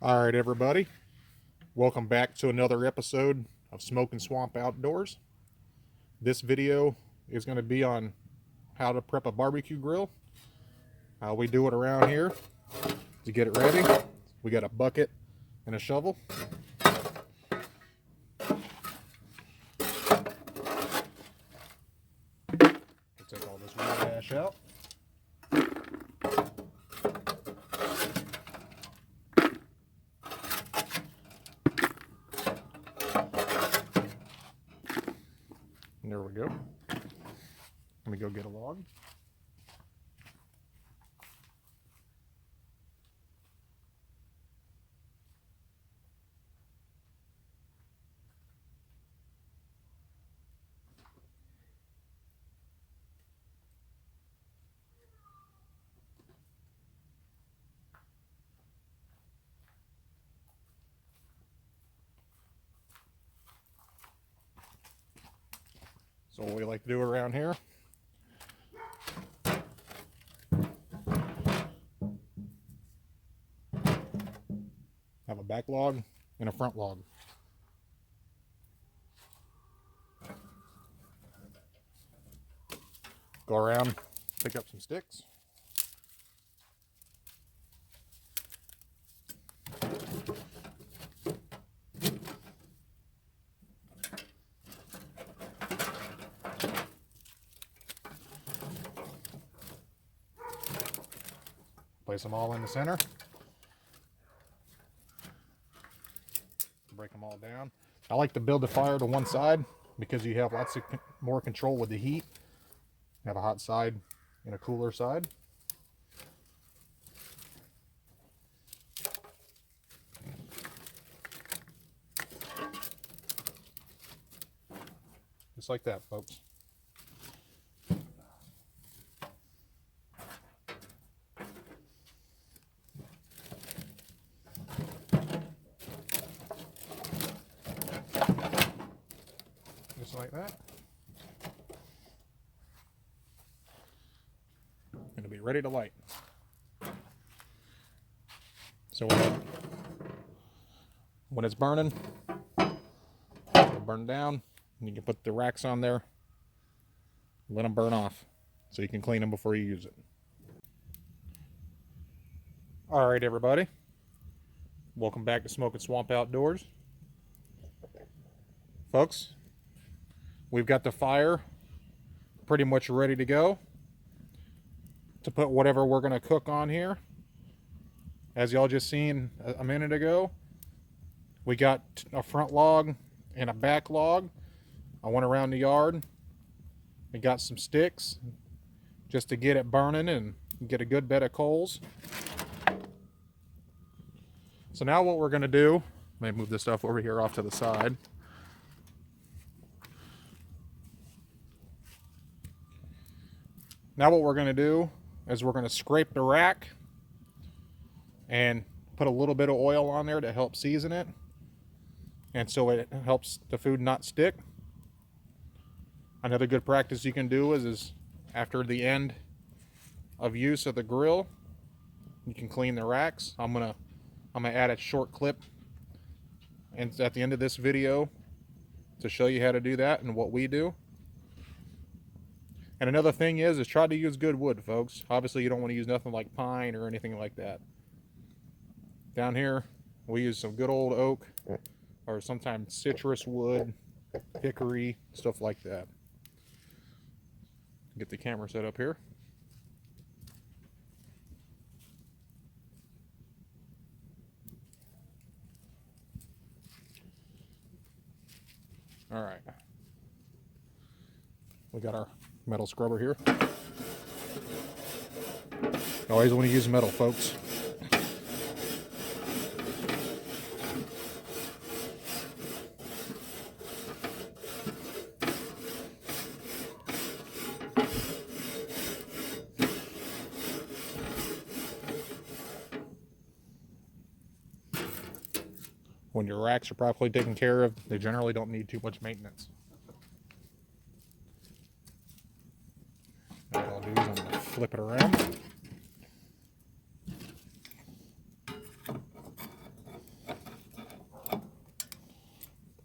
All right, everybody. Welcome back to another episode of Smokin' Swamp Outdoors. This video is going to be on how to prep a barbecue grill. How we do it around here. To get it ready, we got a bucket and a shovel. Take all this wood ash out. And there we go. Let me go get a log. So what we like to do around here, have a back log and a front log. Go around, pick up some sticks. Place them all in the center. Break them all down. I like to build the fire to one side because you have lots of more control with the heat. You have a hot side and a cooler side. Just like that, folks. Just like that. Going to be ready to light. So when it's burning, it'll burn down. And you can put the racks on there, let them burn off, so you can clean them before you use it. All right, everybody. Welcome back to Smokin' Swamp Outdoors. Folks, we've got the fire pretty much ready to go to put whatever we're going to cook on here. As y'all just seen a minute ago, we got a front log and a back log. I went around the yard and got some sticks just to get it burning and get a good bed of coals. So now what we're going to do, let me move this stuff over here off to the side. Now what we're going to do is we're going to scrape the rack and put a little bit of oil on there to help season it, and so it helps the food not stick. Another good practice you can do is after the end of use of the grill, you can clean the racks. I'm gonna add a short clip and at the end of this video to show you how to do that and what we do. And another thing is try to use good wood, folks. Obviously you don't want to use nothing like pine or anything like that. Down here we use some good old oak or sometimes citrus wood, hickory, stuff like that. Get the camera set up here. All right. We got our metal scrubber here. Always want to use metal, folks. When your racks are properly taken care of, they generally don't need too much maintenance. What I'll do is I'm going to flip it around.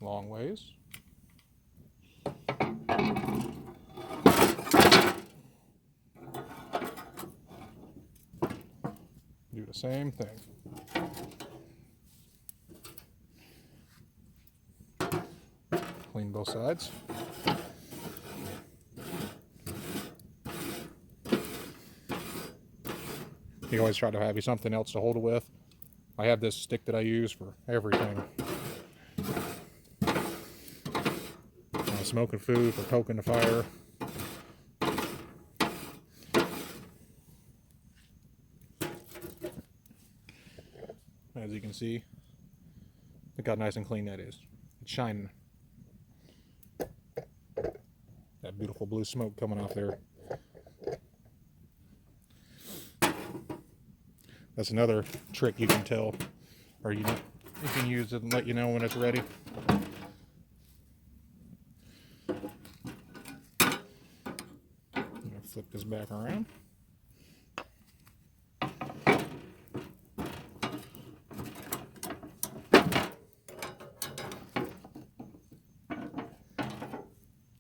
long ways. Do the same thing. Clean both sides. You always try to have something else to hold it with. I have this stick that I use for everything. Smoking food, for poking the fire. As you can see, look how nice and clean that is. It's shining. That beautiful blue smoke coming off there. That's another trick you can tell, or you can use it and let you know when it's ready. I'm gonna flip this back around.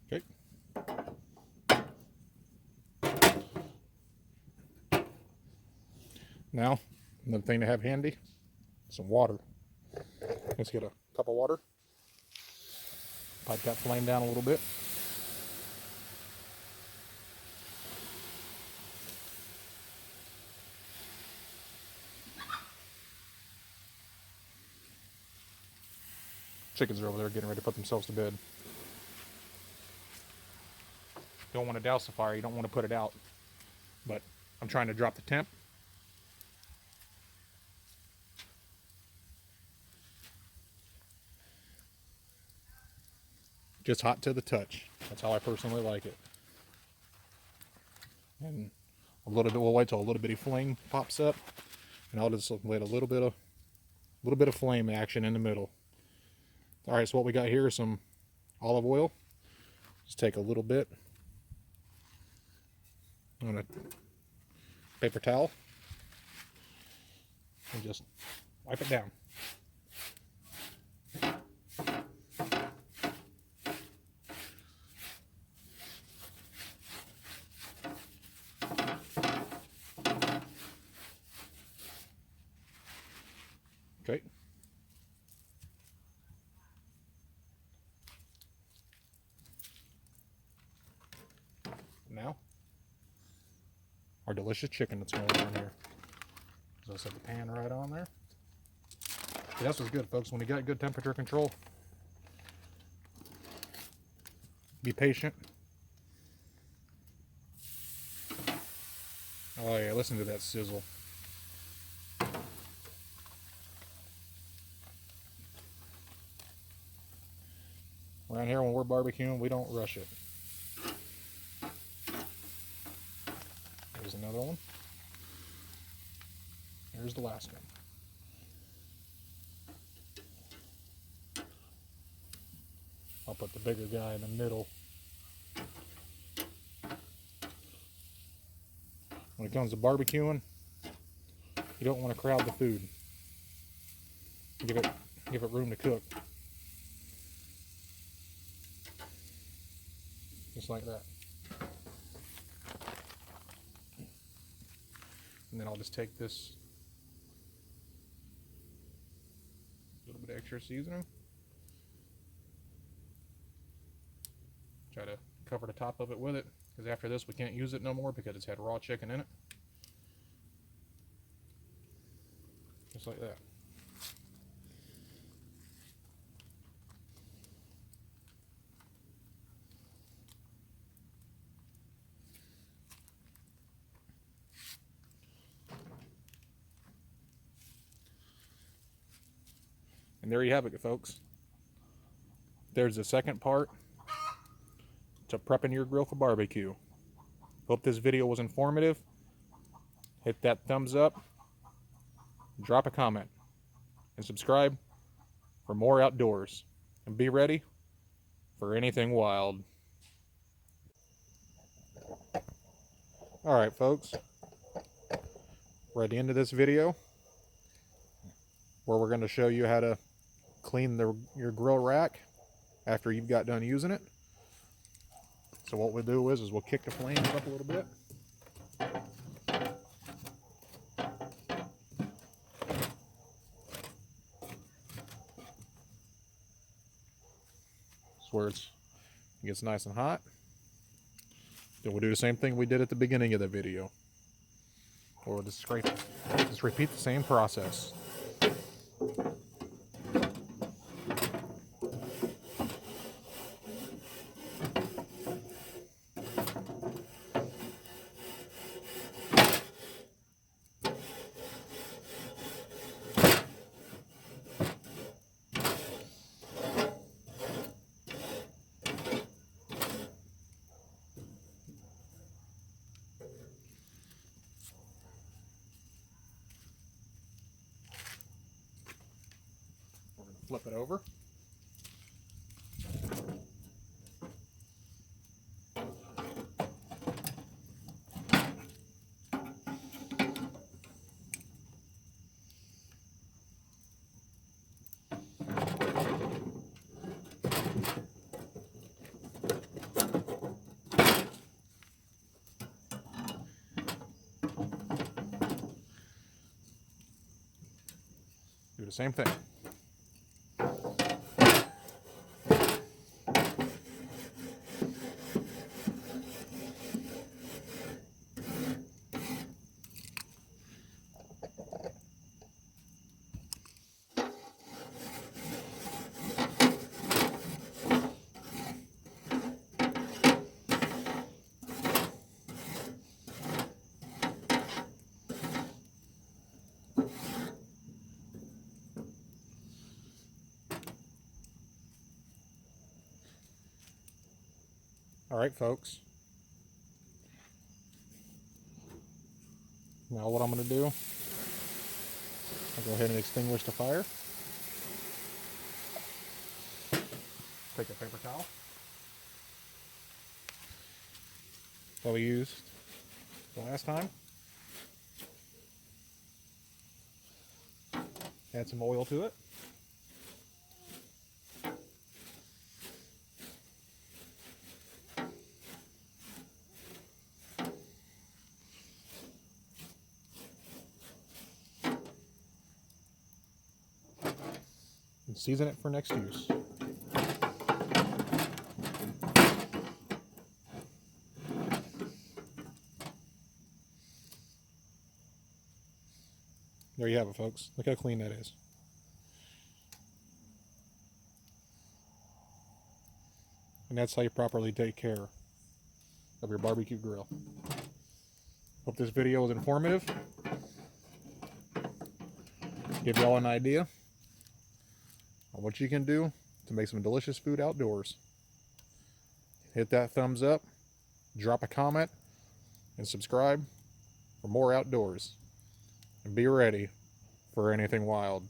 Okay. Now, another thing to have handy, some water. Let's get a cup of water. Pipe that flame down a little bit. Chickens are over there getting ready to put themselves to bed. Don't want to douse the fire, you don't want to put it out. But I'm trying to drop the temp. Just hot to the touch. That's how I personally like it. And we'll wait till a little bitty flame pops up, and I'll just let a little bit of flame action in the middle. All right, so what we got here is some olive oil. Just take a little bit on a paper towel and just wipe it down. Okay. Now, our delicious chicken that's going on here. So I set the pan right on there. See, that's what's good, folks. When you got good temperature control, be patient. Oh yeah, listen to that sizzle. Around here when we're barbecuing, we don't rush it. There's another one. Here's the last one. I'll put the bigger guy in the middle. When it comes to barbecuing, you don't want to crowd the food. Give it room to cook. Just like that. And then I'll just take this little bit of extra seasoning. Try to cover the top of it with it, because after this we can't use it no more because it's had raw chicken in it. Just like that. And there you have it, folks. There's the second part to prepping your grill for barbecue. Hope this video was informative. Hit that thumbs up, drop a comment, and subscribe for more outdoors. And be ready for anything wild. Alright, folks. We're at the end of this video, where we're going to show you how to clean your grill rack after you've got done using it. So what we'll do is we'll kick the flames up a little bit. That's where it gets nice and hot. Then we'll do the same thing we did at the beginning of the video. Or we'll just repeat the same process. Flip it over. Do the same thing. All right, folks. Now what I'm going to do, I'll go ahead and extinguish the fire. Take a paper towel that we used the last time. Add some oil to it. And season it for next use. There you have it, folks. Look how clean that is. And that's how you properly take care of your barbecue grill. Hope this video was informative. Give y'all an idea on what you can do to make some delicious food outdoors. Hit that thumbs up, drop a comment, and subscribe for more outdoors. And be ready for anything wild.